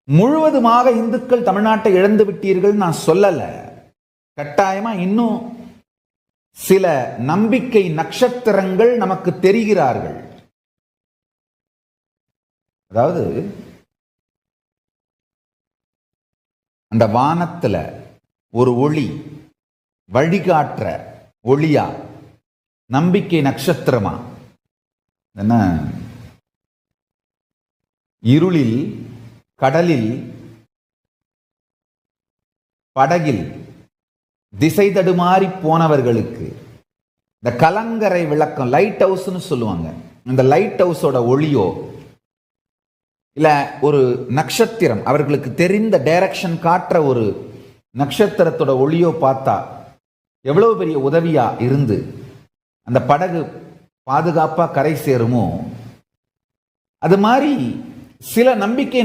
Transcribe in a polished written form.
முழுவதுமாக இந்துக்கள் தமிழ்நாட்டை இழந்து விட்டீர்கள் நான் சொல்லல. கட்டாயமா இன்னும் சில நம்பிக்கை நட்சத்திரங்கள் நமக்கு தெரிகிறார்கள். அதாவது அந்த வானத்துல ஒரு ஒளி வழிகாட்டுற ஒளியா, நம்பிக்கை நட்சத்திரமா, என்ன இருளில் கடலில் படகில் திசை தடுமாறி போனவர்களுக்கு இந்த கலங்கரை விளக்கம், லைட் ஹவுஸ்னு சொல்லுவாங்க, இந்த லைட் ஹவுஸோட ஒளியோ இல்ல ஒரு நட்சத்திரம், அவர்களுக்கு தெரிந்த டைரக்ஷன் காட்டுற ஒரு நட்சத்திரத்தோட ஒளியோ பார்த்தா எவ்வளவு பெரிய உதவியா இருந்து அந்த படகு பாதுகாப்பா கரை சேருமோ, அது மாதிரி சில நம்பிக்கை